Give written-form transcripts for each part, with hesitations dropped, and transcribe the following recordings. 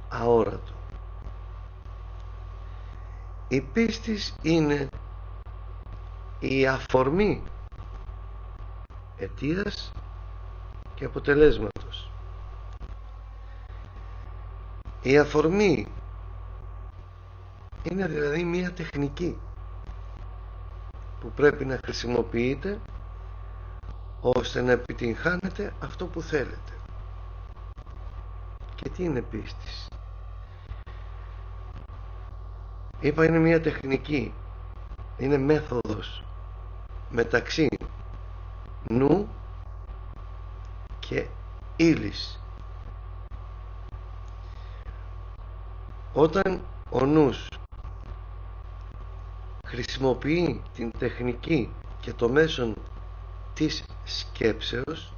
αόρατο. Η πίστης είναι η αφορμή αιτίας και αποτελέσματος. Η αφορμή είναι δηλαδή μία τεχνική που πρέπει να χρησιμοποιείτε ώστε να επιτυγχάνετε αυτό που θέλετε. Και τι είναι πίστης? Είπα, είναι μία τεχνική, είναι μέθοδος μεταξύ νου και ύλης. Όταν ο νους χρησιμοποιεί την τεχνική και το μέσον της σκέψεως,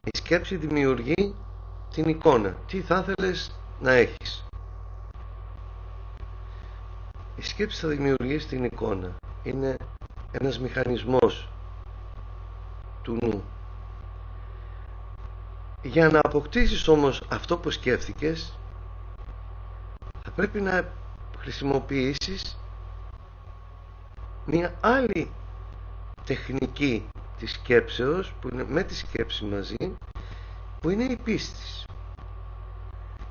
η σκέψη δημιουργεί την εικόνα. Τι θα ήθελες να έχεις? Η σκέψη θα δημιουργήσει την εικόνα. Είναι ένας μηχανισμός του νου. Για να αποκτήσεις όμως αυτό που σκέφτηκες, θα πρέπει να χρησιμοποιήσεις μια άλλη τεχνική της σκέψεως, που είναι με τη σκέψη μαζί, που είναι η πίστης.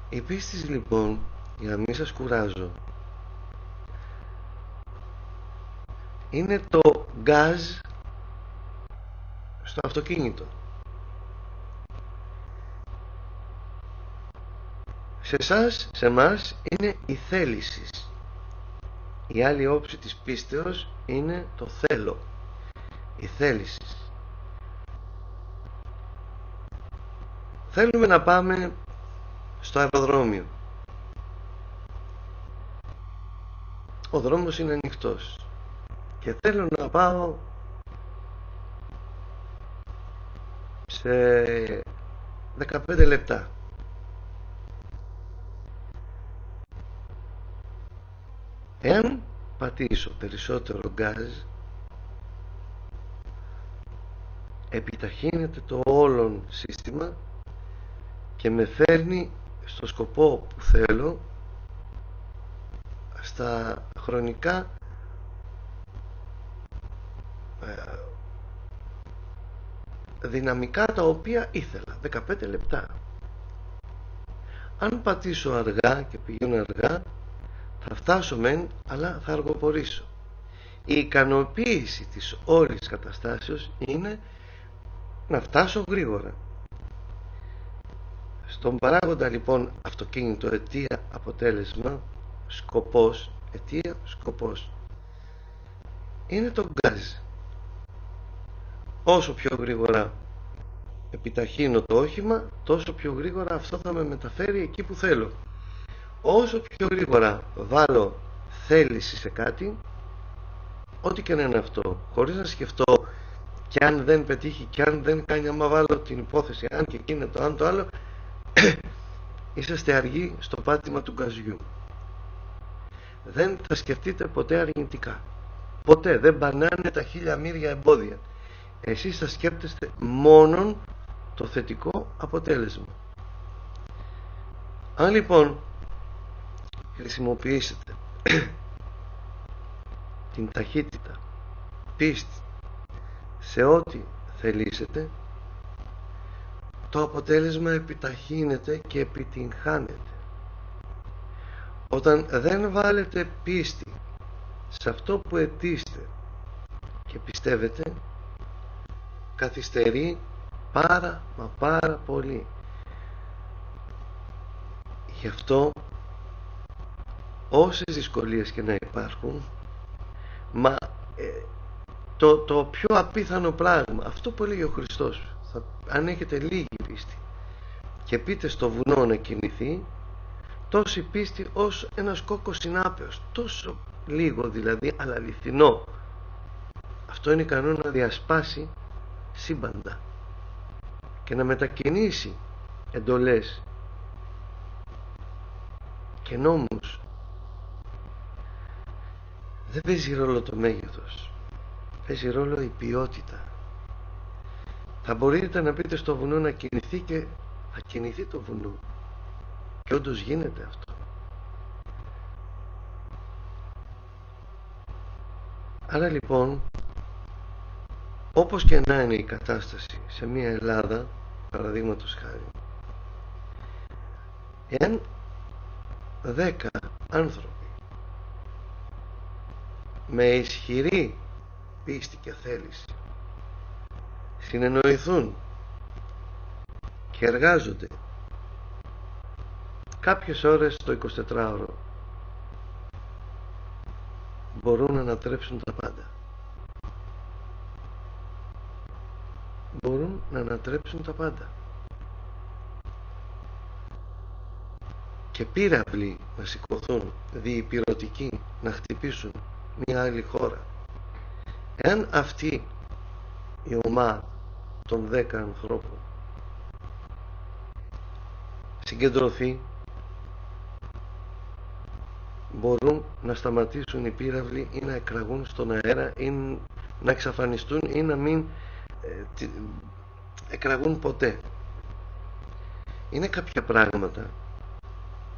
Η πίστης λοιπόν, για να μην σας κουράζω, είναι το γκάζ στο αυτοκίνητο. Σε εσάς, σε εμάς, είναι η θέληση. Η άλλη όψη της πίστεως είναι το θέλω, η θέληση. Θέλουμε να πάμε στο αεροδρόμιο. Ο δρόμος είναι ανοιχτός και θέλω να πάω σε 15 λεπτά. Εάν πατήσω περισσότερο γκάζ, επιταχύνεται το όλον σύστημα και με φέρνει στο σκοπό που θέλω, στα χρονικά δυναμικά τα οποία ήθελα, 15 λεπτά. Αν πατήσω αργά και πηγαίνω αργά, θα φτάσω μεν, αλλά θα αργοπορήσω. Η ικανοποίηση της όλης καταστάσεως είναι να φτάσω γρήγορα. Στον παράγοντα λοιπόν αυτοκίνητο, αιτία, αποτέλεσμα, σκοπός, αιτία, σκοπός, είναι το γκάζ. Όσο πιο γρήγορα επιταχύνω το όχημα, τόσο πιο γρήγορα αυτό θα με μεταφέρει εκεί που θέλω. Όσο πιο γρήγορα βάλω θέληση σε κάτι, ό,τι και να είναι αυτό, χωρίς να σκεφτώ και αν δεν πετύχει και αν δεν κάνει, άμα βάλω την υπόθεση αν και εκείνο το αν το άλλο, είσαστε αργοί στο πάτημα του γκαζιού. Δεν θα σκεφτείτε ποτέ αρνητικά. Ποτέ δεν πανάνε τα χίλια μύρια εμπόδια. Εσείς θα σκέπτεστε μόνον το θετικό αποτέλεσμα. Αν λοιπόν χρησιμοποιήσετε την ταχύτητα, πίστη σε ό,τι θελήσετε, το αποτέλεσμα επιταχύνεται και επιτυγχάνεται. Όταν δεν βάλετε πίστη σε αυτό που αιτείστε και πιστεύετε, καθυστερεί πάρα πολύ. Γι' αυτό όσες δυσκολίες και να υπάρχουν, το πιο απίθανο πράγμα, αυτό που έλεγε ο Χριστός, αν έχετε λίγη πίστη και πείτε στο βουνό να κινηθεί, τόση πίστη ως ένας κόκκος συνάπεως, τόσο λίγο δηλαδή, αλλά αληθινό, αυτό είναι ικανό να διασπάσει σύμπαντα και να μετακινήσει εντολές και νόμους. Δεν παίζει ρόλο το μέγεθος, παίζει ρόλο η ποιότητα. Θα μπορείτε να πείτε στο βουνό να κινηθεί και θα κινηθεί το βουνό. Και όντως γίνεται αυτό. Άρα λοιπόν, όπως και να είναι η κατάσταση σε μια Ελλάδα, παραδείγματος χάρη, εάν 10 άνθρωποι με ισχυρή πίστη και θέληση συνεννοηθούν και εργάζονται κάποιες ώρες το 24ωρο, μπορούν να ανατρέψουν τα πάντα. Μπορούν να ανατρέψουν τα πάντα. Και πύραυλοι να σηκωθούν, διυπηρωτικοί, να χτυπήσουν μια άλλη χώρα. Εάν αυτή η ομάδα των 10 ανθρώπων συγκεντρωθεί, μπορούν να σταματήσουν οι πύραυλοι ή να εκραγούν στον αέρα ή να εξαφανιστούν ή να μην εκραγούν ποτέ. Είναι κάποια πράγματα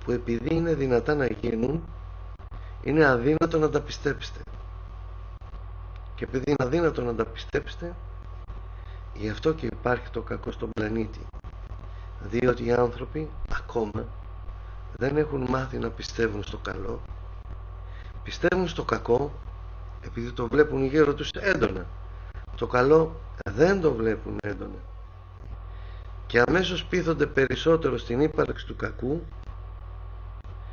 που επειδή είναι δυνατά να γίνουν, είναι αδύνατο να τα πιστέψετε. Και επειδή είναι αδύνατο να τα πιστέψετε, γι' αυτό και υπάρχει το κακό στον πλανήτη. Διότι οι άνθρωποι ακόμα δεν έχουν μάθει να πιστεύουν στο καλό. Πιστεύουν στο κακό επειδή το βλέπουν γύρω τους έντονα. Το καλό δεν το βλέπουν έντονα. Και αμέσως πείθονται περισσότερο στην ύπαρξη του κακού,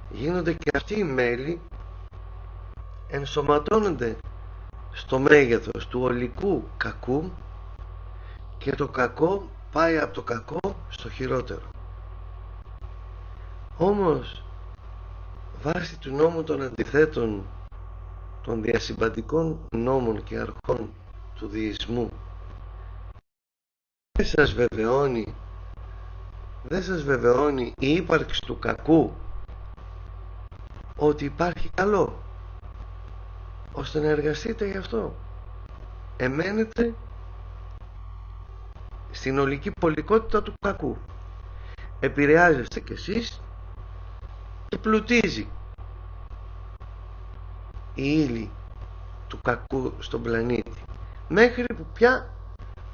γίνονται και αυτοί οι μέλη, ενσωματώνονται στο μέγεθος του ολικού κακού και το κακό πάει από το κακό στο χειρότερο. Όμως βάσει του νόμου των αντιθέτων, των διασυμπαντικών νόμων και αρχών του δεισμού, δεν σας βεβαιώνει η ύπαρξη του κακού ότι υπάρχει καλό, ώστε να εργαστείτε γι' αυτό. Εμένετε στην ολική πολικότητα του κακού. Επηρεάζεστε κι εσείς και πλουτίζει η ύλη του κακού στον πλανήτη, μέχρι που πια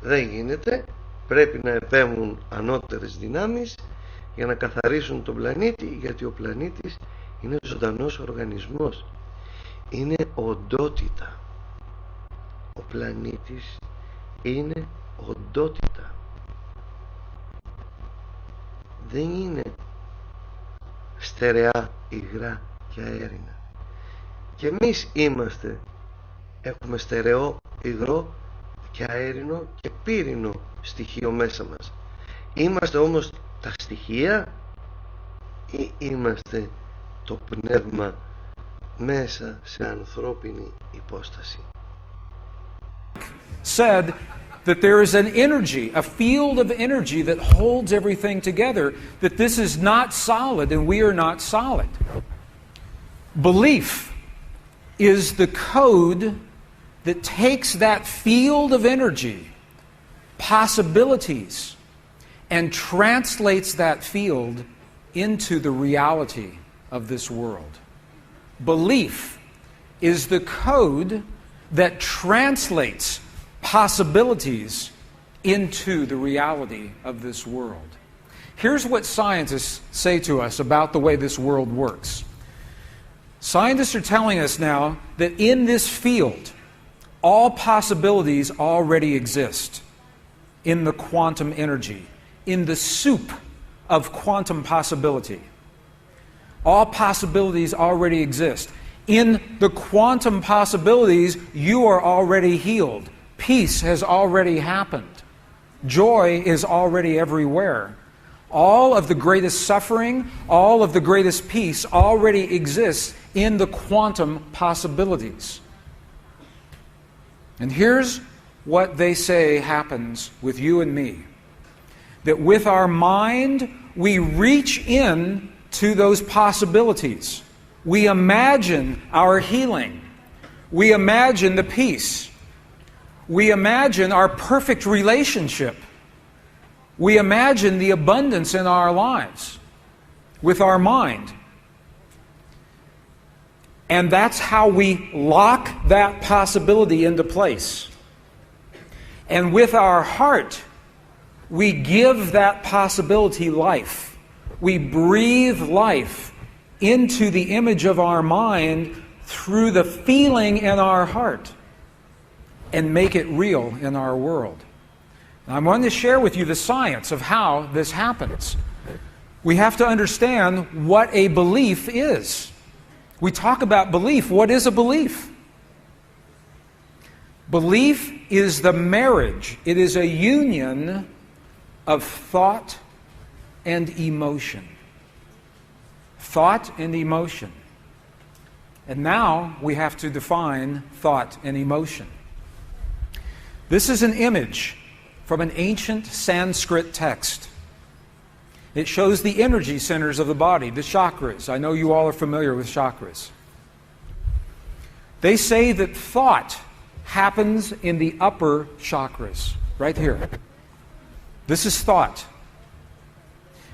δεν γίνεται, πρέπει να επέμβουν ανώτερες δυνάμεις για να καθαρίσουν τον πλανήτη, γιατί ο πλανήτης είναι ζωντανός οργανισμός, είναι οντότητα. Ο πλανήτης είναι οντότητα, δεν είναι στερεά υγρά και αέρινα. Και εμείς έχουμε στερεό, υγρό και αέρινο και πύρινο στοιχείο μέσα μας. Είμαστε όμως τα στοιχεία ή είμαστε το πνεύμα μέσα σε ανθρώπινη υπόσταση? Said that there is an energy, a field of energy that holds everything together, that this is not solid and we are not solid. Belief is the code that takes that field of energy, possibilities, and translates that field into the reality of this world. Belief is the code that translates possibilities into the reality of this world. Here's what scientists say to us about the way this world works. Scientists are telling us now that in this field, all possibilities already exist in the quantum energy, in the soup of quantum possibility. All possibilities already exist. In the quantum possibilities, you are already healed. Peace has already happened. Joy is already everywhere. All of the greatest suffering, all of the greatest peace already exists in the quantum possibilities. And here's what they say happens with you and me. That with our mind, we reach in to those possibilities. We imagine our healing. We imagine the peace. We imagine our perfect relationship. We imagine the abundance in our lives with our mind. And that's how we lock that possibility into place. And with our heart, we give that possibility life. We breathe life into the image of our mind through the feeling in our heart and make it real in our world. Now, I'm going to share with you the science of how this happens. We have to understand what a belief is. We talk about belief. What is a belief? Belief is the marriage. It is a union of thought and emotion. Thought and emotion. And now we have to define thought and emotion. This is an image from an ancient Sanskrit text. It shows the energy centers of the body, the chakras. I know you all are familiar with chakras. They say that thought happens in the upper chakras, right here. This is thought.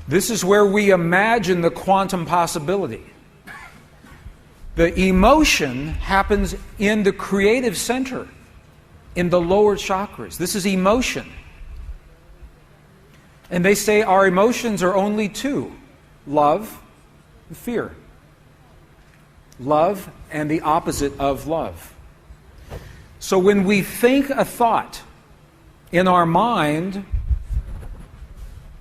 This is where we imagine the quantum possibility. The emotion happens in the creative center, in the lower chakras. This is emotion. And they say our emotions are only two: love and fear. Love and the opposite of love. So when we think a thought in our mind,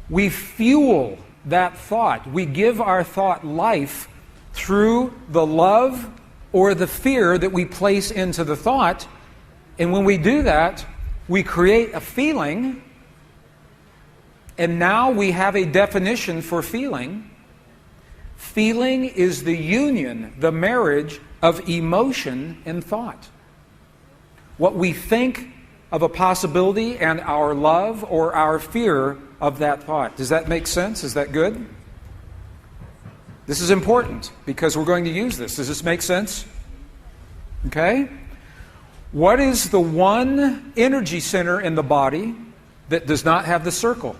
we fuel that thought. We give our thought life through the love or the fear that we place into the thought. And when we do that, we create a feeling. And now we have a definition for feeling. Feeling is the union, the marriage of emotion and thought. What we think of a possibility and our love or our fear of that thought. Does that make sense? Is that good? This is important because we're going to use this. Does this make sense? Okay? What is the one energy center in the body that does not have the circle?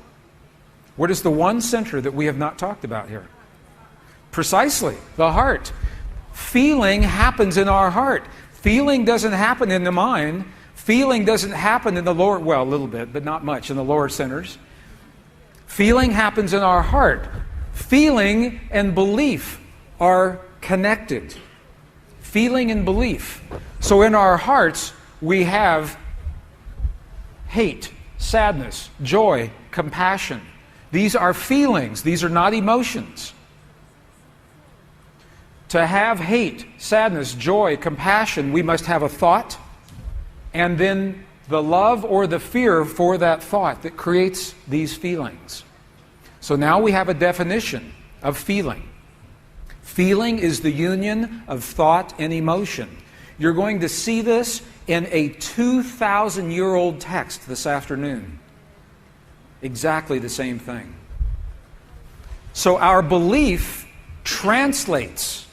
What is the one center that we have not talked about here? Precisely, the heart. Feeling happens in our heart. Feeling doesn't happen in the mind. Feeling doesn't happen in the lower, well, a little bit, but not much in the lower centers. Feeling happens in our heart. Feeling and belief are connected. Feeling and belief. So in our hearts, we have hate, sadness, joy, compassion. These are feelings. These are not emotions. To have hate, sadness, joy, compassion, we must have a thought and then the love or the fear for that thought that creates these feelings. So now we have a definition of feeling. Feeling is the union of thought and emotion. You're going to see this in a 2,000-year-old text this afternoon. Exactly the same thing. So our belief translates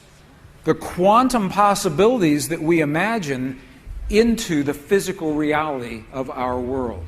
the quantum possibilities that we imagine into the physical reality of our world.